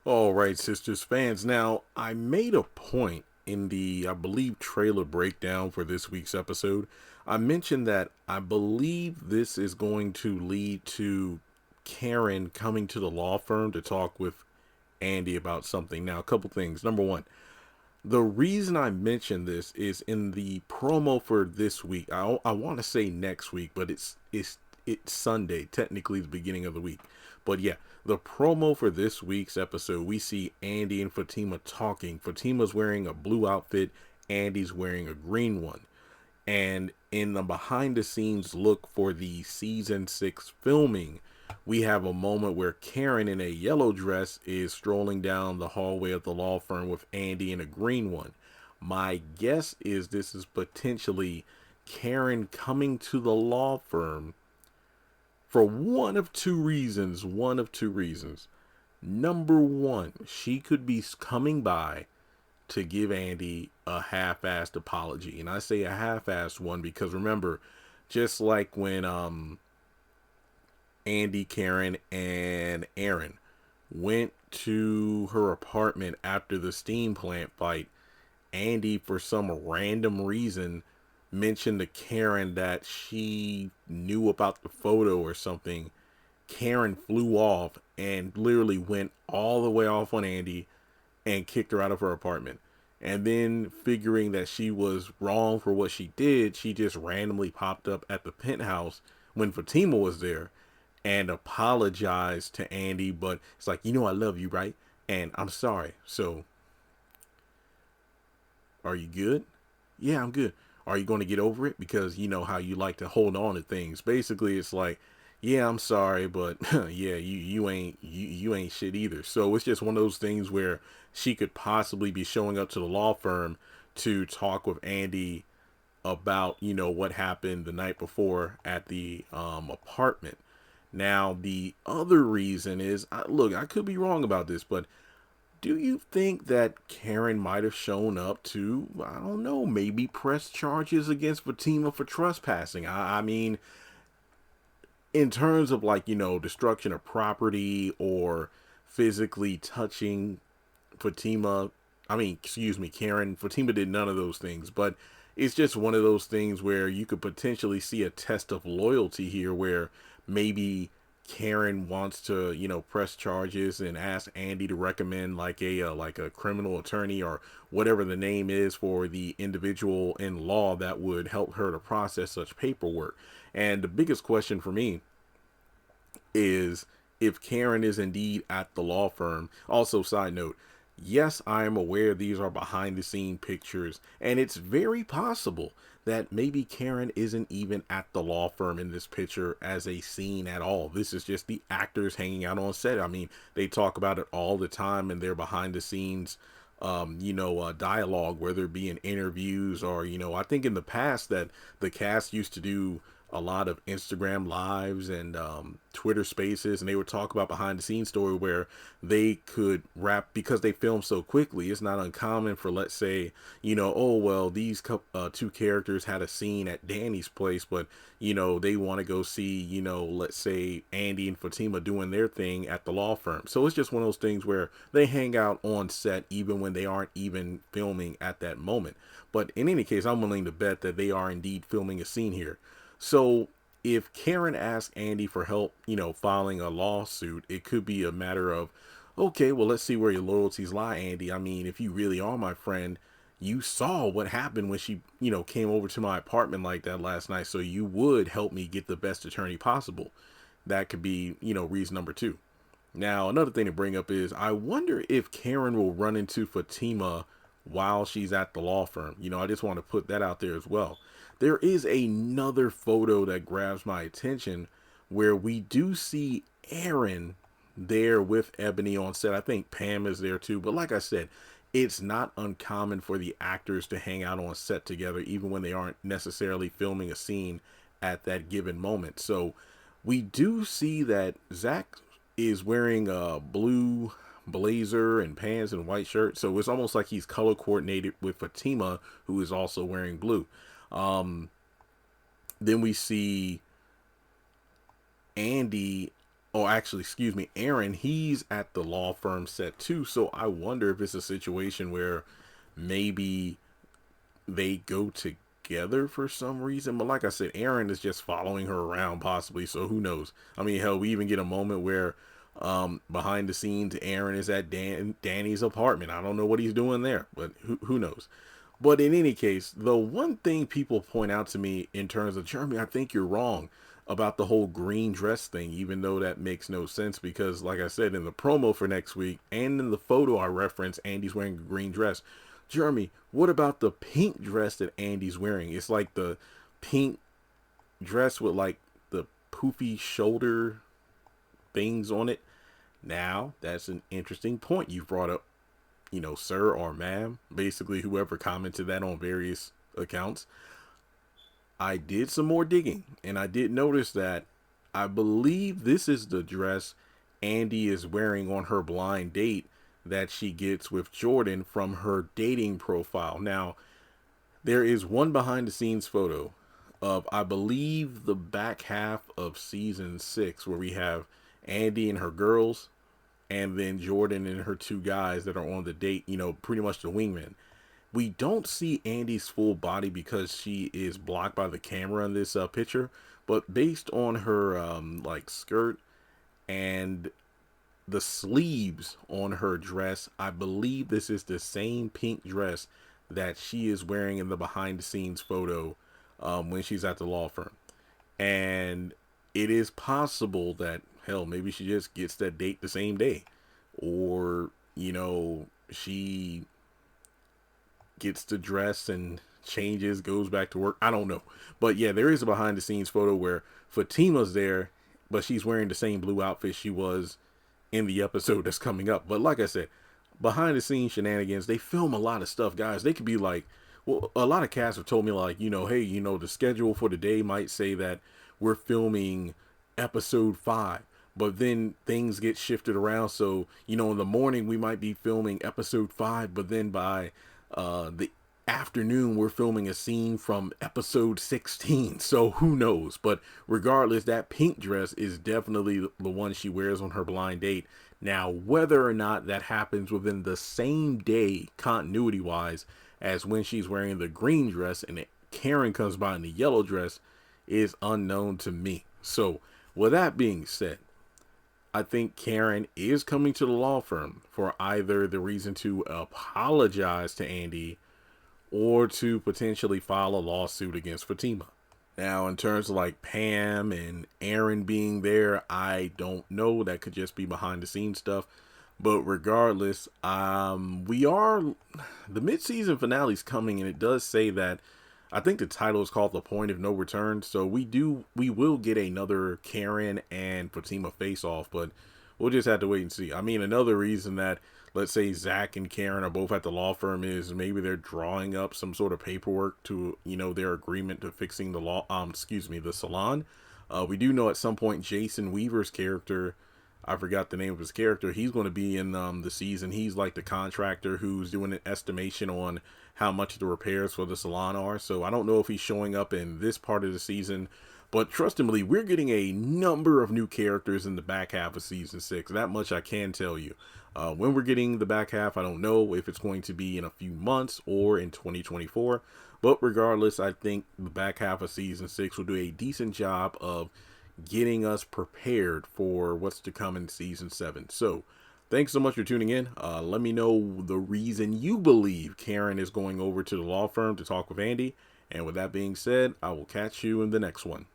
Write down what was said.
All right, Sisters fans. Now, I made a point in the, I believe, trailer breakdown for this week's episode. I mentioned that I believe this is going to lead to Karen coming to the law firm to talk with Andy about something. Now, a couple things. Number one, the reason I mentioned this is in the promo for this week. I want to say next week, but it's Sunday, technically the beginning of the week. But yeah, the promo for this week's episode, we see Andy and Fatima talking. Fatima's wearing a blue outfit, Andy's wearing a green one. And in the behind the scenes look for the season 6 filming, we have a moment where Karen in a yellow dress is strolling down the hallway of the law firm with Andy in a green one. My guess is this is potentially Karen coming to the law firm for one of two reasons. One of two reasons. Number one, she could be coming by to give Andy a half-assed apology. And I say a half-assed one because remember, just like when Andy, Karen, and Aaron went to her apartment after the steam plant fight, Andy, for some random reason, mentioned to Karen that she knew about the photo or something. Karen flew off and literally went all the way off on Andy and kicked her out of her apartment. And then, figuring that she was wrong for what she did, she just randomly popped up at the penthouse when Fatima was there and apologized to Andy. But it's like, I love you, right? And I'm sorry. So, are you good? Yeah, I'm good. Are you going to get over it? Because you know how you like to hold on to things. Basically, it's like, yeah, I'm sorry, but yeah, you ain't shit either. So it's just one of those things where she could possibly be showing up to the law firm to talk with Andy about what happened the night before at the apartment. Now the other reason is, look, I could be wrong about this, but do you think that Karen might have shown up to, I don't know, maybe press charges against Fatima for trespassing? I mean, in terms of like, destruction of property or physically touching Fatima, I mean, excuse me, Karen, Fatima did none of those things, but it's just one of those things where you could potentially see a test of loyalty here where maybe Karen wants to, press charges and ask Andy to recommend like a criminal attorney or whatever the name is for the individual in law that would help her to process such paperwork. And the biggest question for me is if Karen is indeed at the law firm. Also, side note, yes, I am aware these are behind the scene pictures, and it's very possible that maybe Karen isn't even at the law firm in this picture as a scene at all. This is just the actors hanging out on set. I mean, they talk about it all the time in their behind the scenes dialogue, whether it be in interviews or, I think in the past that the cast used to do a lot of Instagram lives and Twitter spaces, and they would talk about behind the scenes story where they could wrap because they film so quickly. It's not uncommon for, let's say, oh well, these two characters had a scene at Danny's place, but they want to go see, let's say Andy and Fatima doing their thing at the law firm. So it's just one of those things where they hang out on set even when they aren't even filming at that moment. But in any case, I'm willing to bet that they are indeed filming a scene here. So if Karen asks Andy for help, filing a lawsuit, it could be a matter of, okay, well, let's see where your loyalties lie, Andy. I mean, if you really are my friend, you saw what happened when she, came over to my apartment like that last night. So you would help me get the best attorney possible. That could be, reason number two. Now, another thing to bring up is I wonder if Karen will run into Fatima while she's at the law firm. I just want to put that out there as well. There is another photo that grabs my attention where we do see Aaron there with Ebony on set. I think Pam is there too. But like I said, it's not uncommon for the actors to hang out on set together, even when they aren't necessarily filming a scene at that given moment. So we do see that Zach is wearing a blue blazer and pants and white shirt. So it's almost like he's color coordinated with Fatima, who is also wearing blue. Then we see Andy oh, actually, excuse me, Aaron, he's at the law firm set too. So I wonder if it's a situation where maybe they go together for some reason. But like I said, Aaron is just following her around, possibly. So who knows? I mean, hell, we even get a moment where behind the scenes, Aaron is at Danny's apartment. I don't know what he's doing there, but who knows? But in any case, the one thing people point out to me in terms of Jeremy, I think you're wrong about the whole green dress thing, even though that makes no sense because, like I said, in the promo for next week and in the photo I referenced, Andy's wearing a green dress. Jeremy, what about the pink dress that Andy's wearing? It's like the pink dress with like the poofy shoulder things on it. Now, that's an interesting point you brought up, sir or ma'am, basically whoever commented that on various accounts. I did some more digging and I did notice that I believe this is the dress Andy is wearing on her blind date that she gets with Jordan from her dating profile. Now, there is one behind the scenes photo of, I believe, the back half of season 6 where we have Andy and her girls and then Jordan and her two guys that are on the date, pretty much the wingmen. We don't see Andy's full body because she is blocked by the camera in this picture, but based on her like skirt and the sleeves on her dress, I believe this is the same pink dress that she is wearing in the behind the scenes photo when she's at the law firm. And it is possible that, hell, maybe she just gets that date the same day, or she gets the dress and changes, goes back to work. I don't know. But yeah, there is a behind the scenes photo where Fatima's there, but she's wearing the same blue outfit she was in the episode that's coming up. But like I said, behind the scenes shenanigans, they film a lot of stuff, guys. They could be like, well, a lot of casts have told me like, hey, the schedule for the day might say that we're filming episode 5. But then things get shifted around. So, in the morning we might be filming episode 5, but then by the afternoon we're filming a scene from episode 16. So who knows? But regardless, that pink dress is definitely the one she wears on her blind date. Now, whether or not that happens within the same day, continuity wise, as when she's wearing the green dress and Karen comes by in the yellow dress, is unknown to me. So with that being said, I think Karen is coming to the law firm for either the reason to apologize to Andy or to potentially file a lawsuit against Fatima. Now, in terms of like Pam and Aaron being there, I don't know. That could just be behind the scenes stuff. But regardless, the mid-season finale's coming, and it does say that, I think the title is called The Point of No Return. So we will get another Karen and Fatima face-off, but we'll just have to wait and see. I mean, another reason that, let's say, Zach and Karen are both at the law firm is maybe they're drawing up some sort of paperwork to, their agreement to fixing the salon. We do know at some point Jason Weaver's character, I forgot the name of his character, he's going to be in the season. He's like the contractor who's doing an estimation on how much the repairs for the salon are. So I don't know if he's showing up in this part of the season, but trust me, we're getting a number of new characters in the back half of season 6. That much I can tell you. When we're getting the back half, I don't know if it's going to be in a few months or in 2024. But regardless, I think the back half of season 6 will do a decent job of getting us prepared for what's to come in season 7. So thanks so much for tuning in. Let me know the reason you believe Karen is going over to the law firm to talk with Andy. And with that being said, I will catch you in the next one.